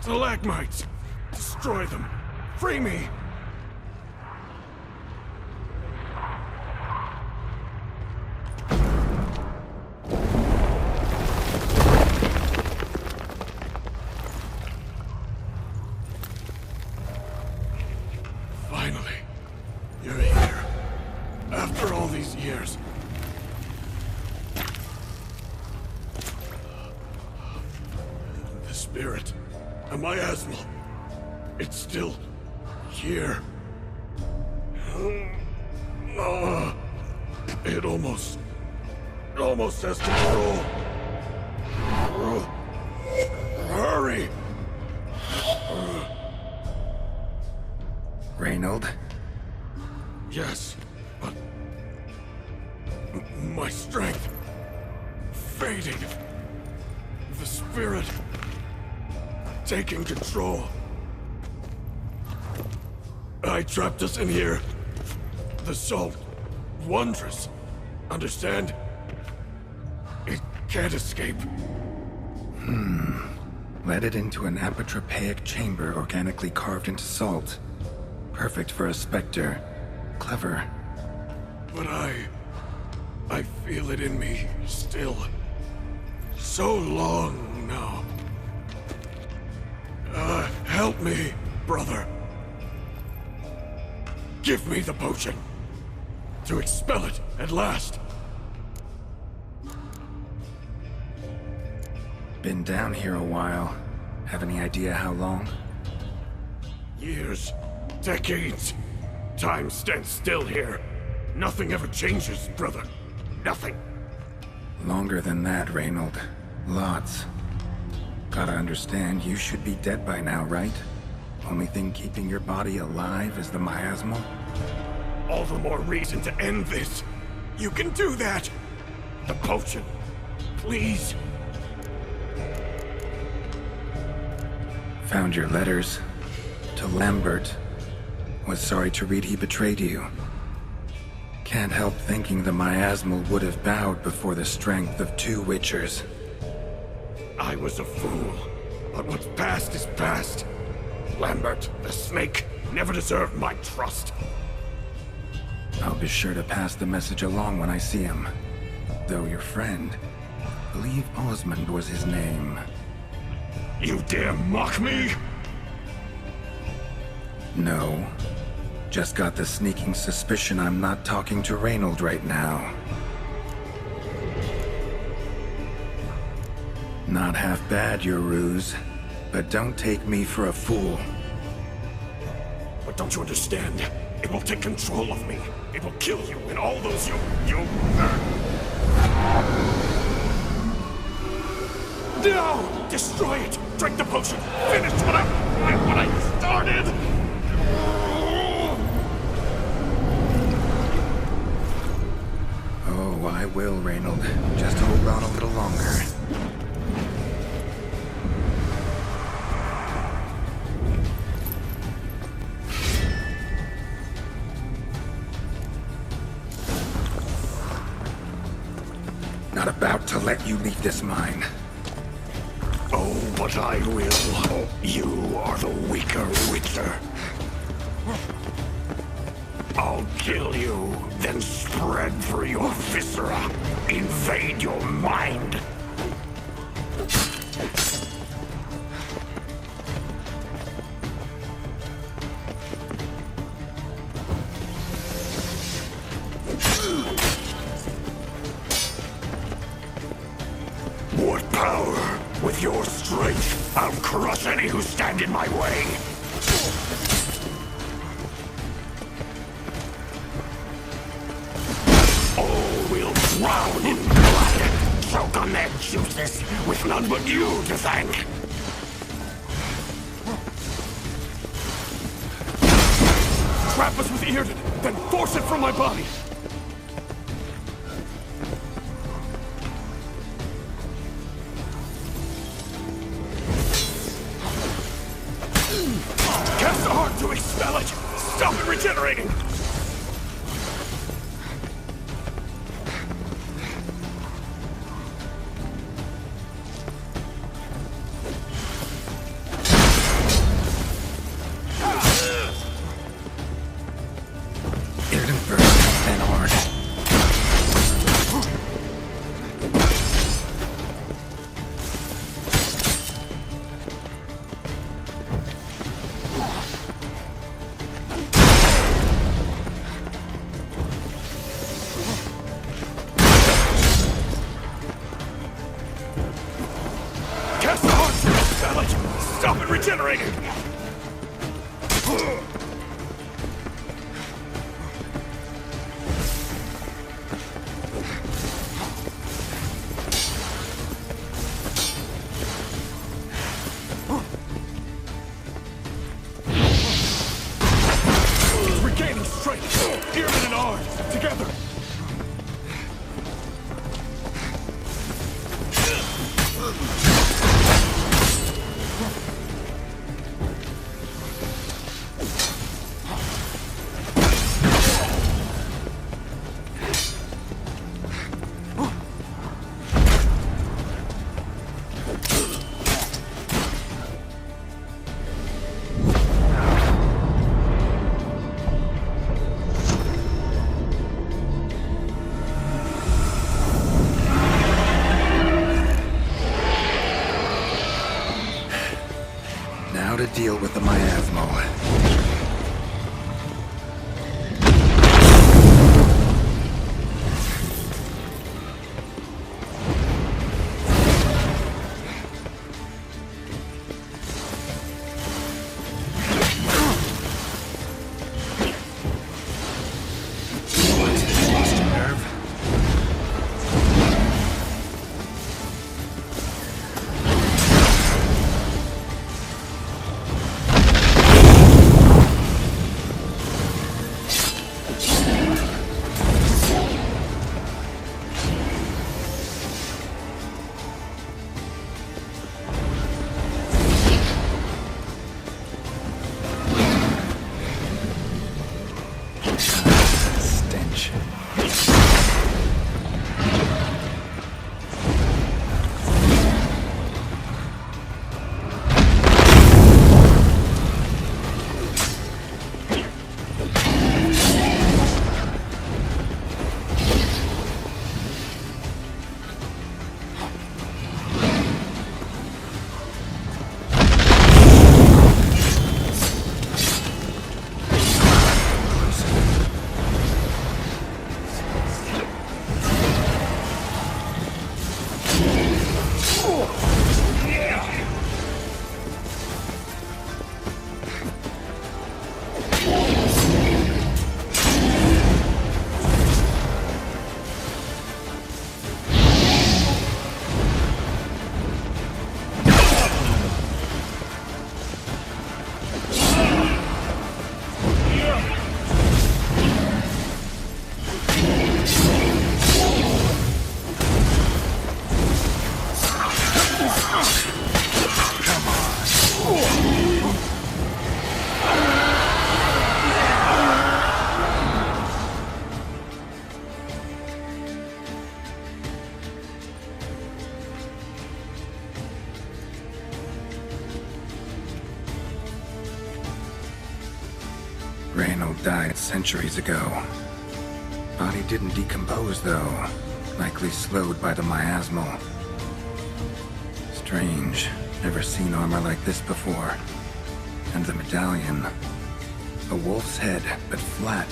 Stalagmites! Destroy them! Free me! Finally, you're here. After all these years. The spirit, a miasmal. It's still here. It almost has control. Hurry! Reynold? Yes, but my strength fading. The spirit taking control. I trapped us in here. The salt, wondrous. Understand? It can't escape. Led it into an apotropaic chamber organically carved into salt. Perfect for a specter. Clever. But I feel it in me still. So long now. Help me, brother. Give me the potion. To expel it at last. Been down here a while. Have any idea how long? Years. Decades. Time stands still here. Nothing ever changes, brother. Nothing. Longer than that, Reynold. Lots. Gotta understand, you should be dead by now, right? Only thing keeping your body alive is the miasmal? All the more reason to end this. You can do that. The potion. Please. Found your letters. To Lambert. Was sorry to read he betrayed you. Can't help thinking the miasmal would have bowed before the strength of two Witchers. I was a fool. But what's past is past. Lambert, the snake, never deserved my trust. I'll be sure to pass the message along when I see him. Though your friend, believe Osmond was his name. You dare mock me? No. Just got the sneaking suspicion I'm not talking to Reynold right now. Not half bad, your ruse. But don't take me for a fool. But don't you understand? It will take control of me. It will kill you and all those you... No! Destroy it! Drink the potion! Finish what I started! Oh, I will, Reynold. Just hold on a little longer. Not about to let you leave this mine. Oh, but I will. You are the weaker Witcher. I'll kill you, then spread through your viscera. Invade your mind. What power? With your strength, I'll crush any who stand in my way. All will drown in blood, choke on their juices, with none but you to thank. Trap us with Yrden, then force it from my body. Cast a heart to expel it! Stop it regenerating! Reynold died centuries ago. Body didn't decompose, though. Likely slowed by the miasmal. Strange. Never seen armor like this before. And the medallion. A wolf's head, but flat.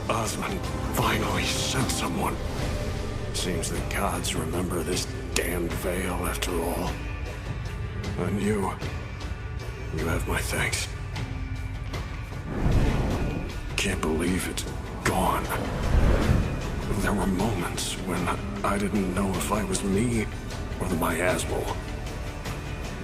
Osmond finally sent someone. Seems the gods remember this damned veil after all. And you have my thanks. Can't believe it's gone. There were moments when I didn't know if I was me or the miasmal.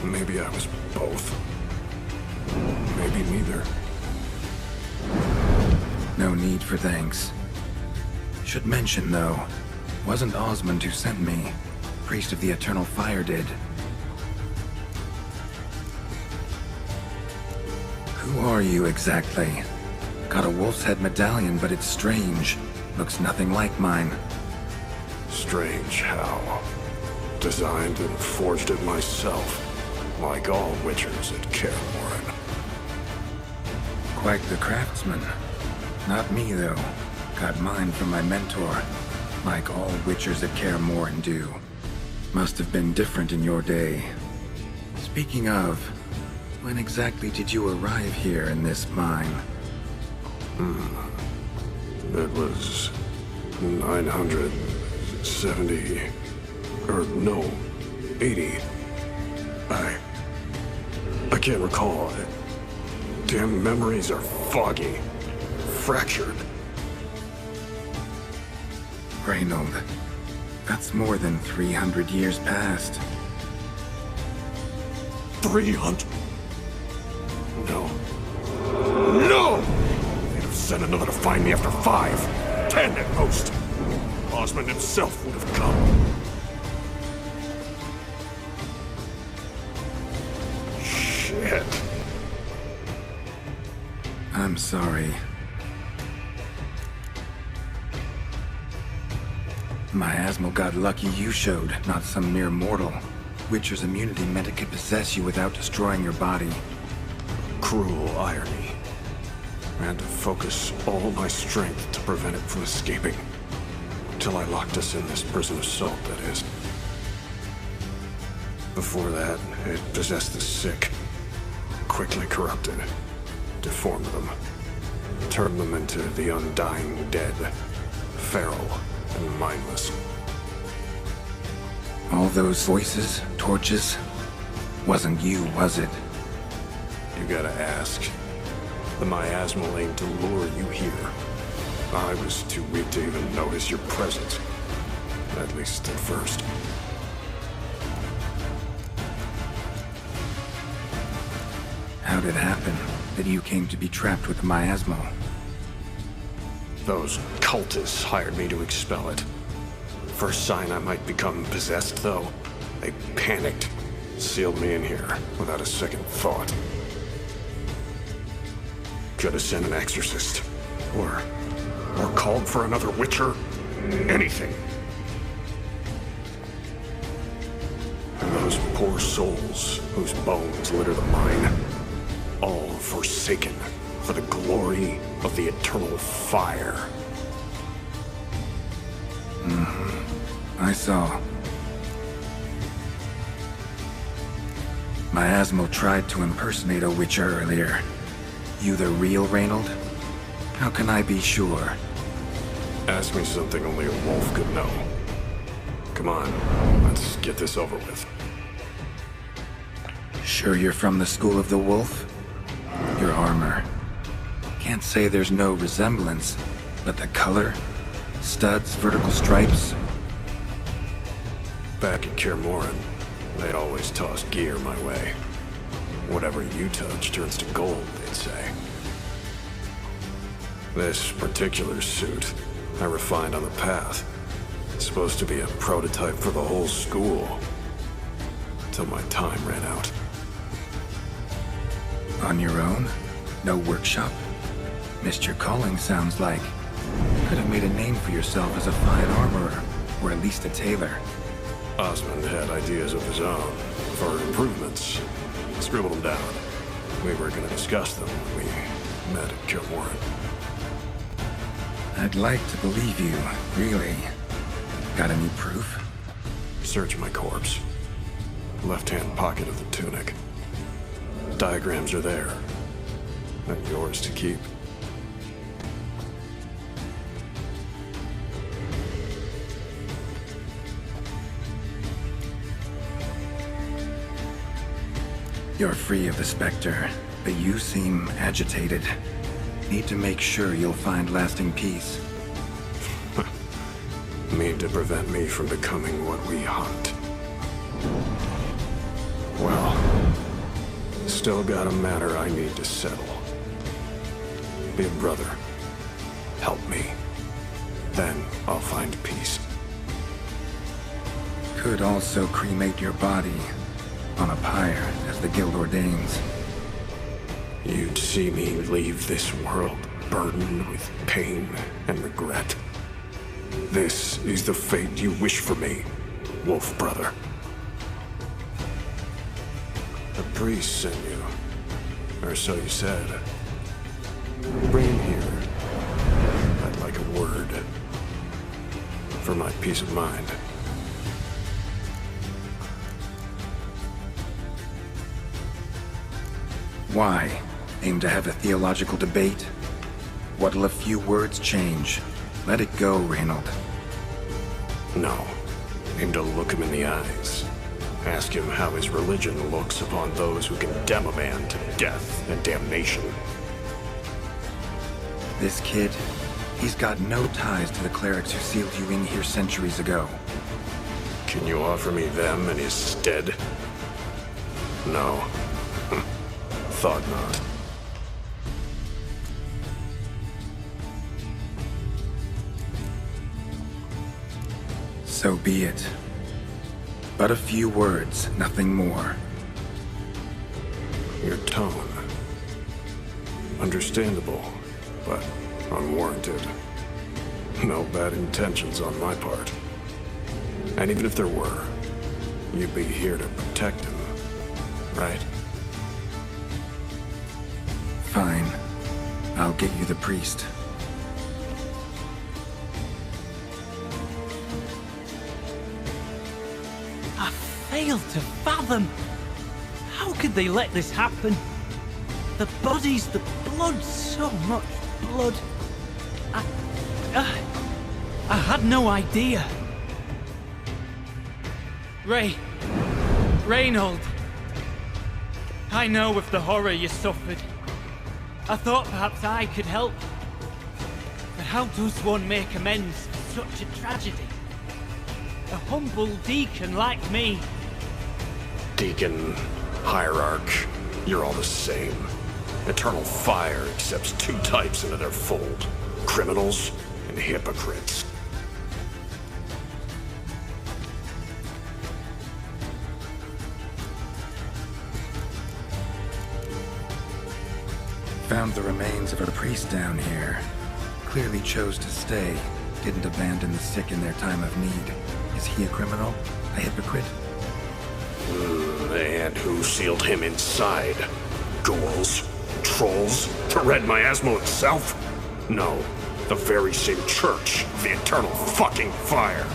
Maybe I was both. Maybe neither. No need for thanks. Should mention, though, wasn't Osmond who sent me. Priest of the Eternal Fire did. Who are you exactly? Got a wolf's head medallion, but it's strange. Looks nothing like mine. Strange how. Designed and forged it myself, like all witchers at Kaer Morhen. Quite the craftsman. Not me, though. Got mine from my mentor, like all witchers at Kaer Morhen do. Must have been different in your day. Speaking of, when exactly did you arrive here in this mine? It was 970, or no, 80. I can't recall. Damn memories are foggy, fractured. Reynold, that's more than 300 years past. 300? No. No! They'd have sent another to find me after 5, 10 at most. Osmond himself would have come. Shit. I'm sorry. Miasmal got lucky you showed, not some mere mortal. Witcher's immunity meant it could possess you without destroying your body. Cruel irony. I had to focus all my strength to prevent it from escaping. Till I locked us in this prison of salt, that is. Before that, it possessed the sick. Quickly corrupted. Deformed them. Turned them into the undying dead. Feral and mindless. All those voices, torches, wasn't you, was it? You gotta ask. The miasmal aimed to lure you here. I was too weak to even notice your presence. At least at first. How'd it happen that you came to be trapped with the miasmal? Those cultists hired me to expel it. First sign I might become possessed, though, they panicked. Sealed me in here without a second thought. Could have sent an exorcist. Or called for another witcher. Anything. And those poor souls whose bones litter the mine. All forsaken for the glory of the Eternal Fire. I saw. Miasmal tried to impersonate a witcher earlier. You the real Reynold? How can I be sure? Ask me something only a wolf could know. Come on, let's get this over with. Sure you're from the School of the Wolf? Your armor. Can't say there's no resemblance, but the color? Studs, vertical stripes? Back at Kaer Morhen, they always toss gear my way. Whatever you touch turns to gold, they'd say. This particular suit, I refined on the path. It's supposed to be a prototype for the whole school. Till my time ran out. On your own? No workshop? Missed your calling, sounds like. Could have made a name for yourself as a fine armorer, or at least a tailor. Osmond had ideas of his own, for improvements. Scribbled them down. we were gonna discuss them when we met at Kilmoran. I'd like to believe you, really. Got any proof? Search my corpse. Left-hand pocket of the tunic. Diagrams are there. And yours to keep. You're free of the Spectre, but you seem agitated. Need to make sure you'll find lasting peace. Mean to prevent me from becoming what we hunt. Well, still got a matter I need to settle. Be a brother. Help me. Then I'll find peace. Could also cremate your body on a pyre, as the Guild ordains. You'd see me leave this world burdened with pain and regret. This is the fate you wish for me, Wolf Brother. The priest sent you, or so you said. Bring him here. I'd like a word. For my peace of mind. Why? Aim to have a theological debate? What'll a few words change? Let it go, Reynold. No. Aim to look him in the eyes. Ask him how his religion looks upon those who condemn a man to death and damnation. This kid, he's got no ties to the clerics who sealed you in here centuries ago. Can you offer me them in his stead? No. Thought not. So be it. But a few words, nothing more. Your tone. Understandable, but unwarranted. No bad intentions on my part. And even if there were, you'd be here to protect him, right? Fine. I'll get you the priest. I fail to fathom. How could they let this happen? The bodies, the blood, so much blood. I had no idea. Reynold. I know of the horror you suffered. I thought perhaps I could help. But how does one make amends for such a tragedy? A humble deacon like me. Deacon, hierarch, you're all the same. Eternal Fire accepts two types into their fold. Criminals and hypocrites. Found the remains of a priest down here. Clearly chose to stay. Didn't abandon the sick in their time of need. Is he a criminal? A hypocrite? And who sealed him inside? Ghouls? Trolls? The Red Miasmal itself? No. The very same church. The Eternal fucking Fire.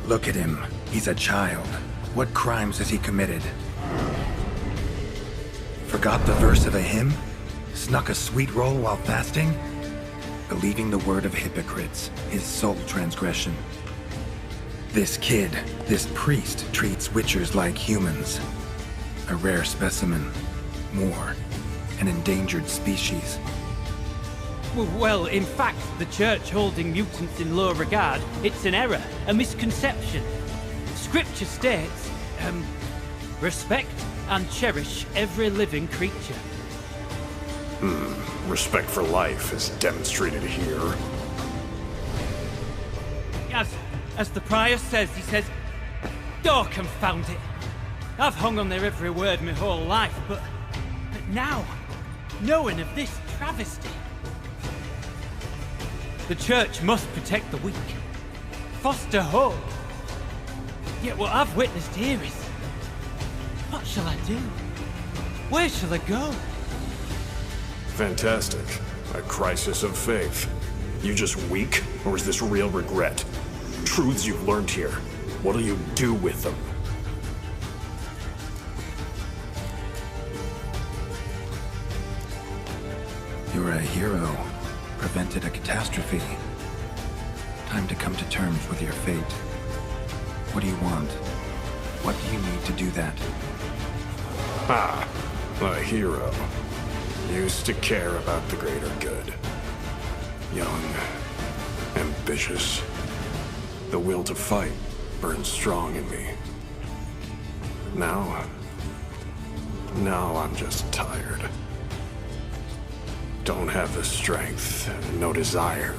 Look at him. He's a child. What crimes has he committed? Forgot the verse of a hymn? Snuck a sweet roll while fasting? Believing the word of hypocrites, his sole transgression. This kid, this priest, treats witchers like humans. A rare specimen. More. An endangered species. Well, in fact, the church holding mutants in low regard, it's an error, a misconception. Scripture states, respect and cherish every living creature. Respect for life is demonstrated here. As the prior says, he says, oh, confound it. I've hung on their every word my whole life, but now, knowing of this travesty, the church must protect the weak. foster hope. Yet what I've witnessed here is... what shall I do? Where shall I go? Fantastic. A crisis of faith. You just weak, or is this real regret? Truths you've learned here. What'll you do with them? You're a hero. Prevented a catastrophe. Time to come to terms with your fate. What do you want? What do you need to do that? Ah, a hero. Used to care about the greater good. Young, ambitious. The will to fight burns strong in me. Now I'm just tired. Don't have the strength, no desire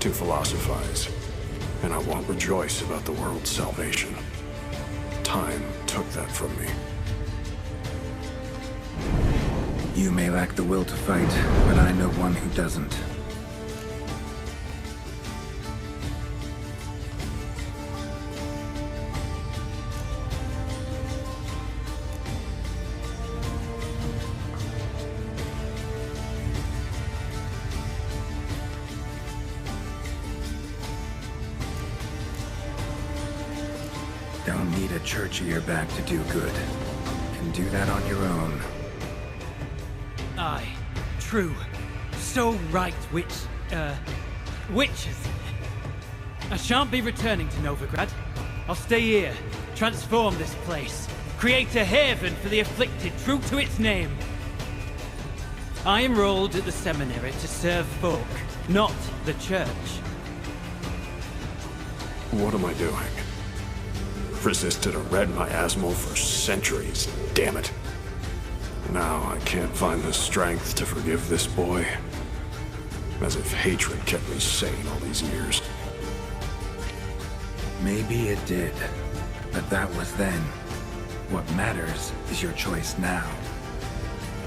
to philosophize. And I won't rejoice about the world's salvation. Time took that from me. You may lack the will to fight, but I know one who doesn't. Don't need a church at your back to do good. Can do that on your own. Aye, true. So right, witches. I shan't be returning to Novigrad. I'll stay here, transform this place, create a haven for the afflicted, true to its name. I enrolled at the seminary to serve folk, not the church. What am I doing? Resisted a red miasmal for centuries, damn it. Now I can't find the strength to forgive this boy. As if hatred kept me sane all these years. Maybe it did, but that was then. What matters is your choice now.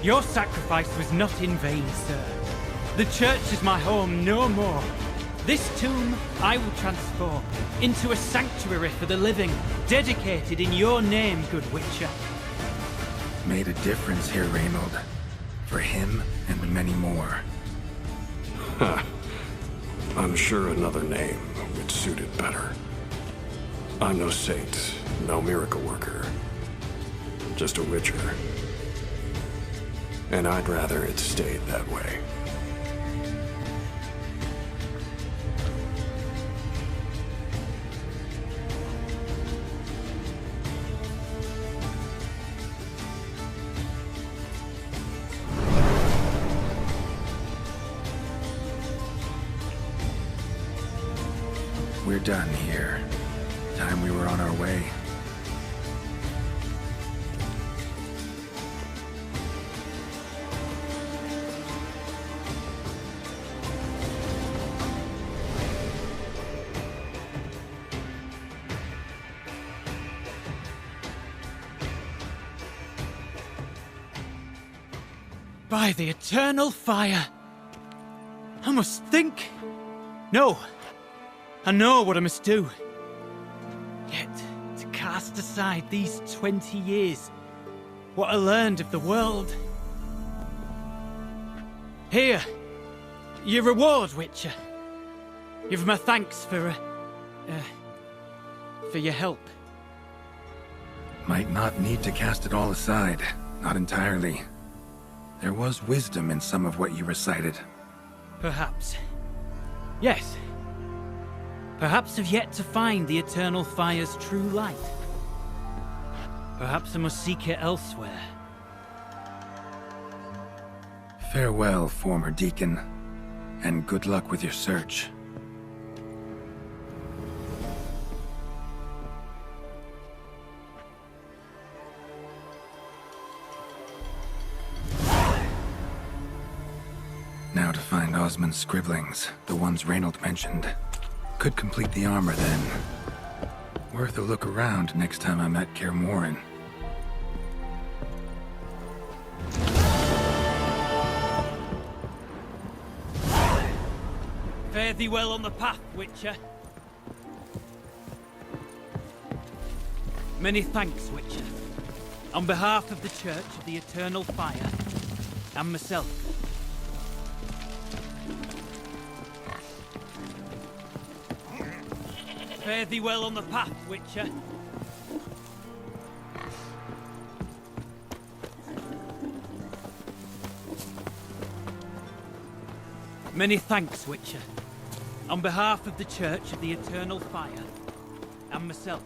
Your sacrifice was not in vain, sir. The church is my home no more. This tomb I will transform into a sanctuary for the living, dedicated in your name, good Witcher. Made a difference here, Reynold. For him and many more. Huh. I'm sure another name would suit it better. I'm no saint, no miracle worker. Just a Witcher. And I'd rather it stayed that way. We're done here. Time we were on our way. By the eternal fire! I must think. No. I know what I must do. Yet, to cast aside these 20 years, what I learned of the world. Here, your reward, Witcher. Give my thanks for your help. Might not need to cast it all aside. Not entirely. There was wisdom in some of what you recited. Perhaps. Yes. Perhaps I've yet to find the eternal fire's true light. Perhaps I must seek it elsewhere. Farewell, former deacon, and good luck with your search. Now to find Osmond's scribblings, the ones Reynold mentioned. Could complete the armor then. Worth a look around next time I'm at Kaer Morhen. Fare thee well on the path, Witcher. Many thanks, Witcher. On behalf of the Church of the Eternal Fire, and myself. Fare thee well on the path, Witcher. Many thanks, Witcher. On behalf of the Church of the Eternal Fire, and myself.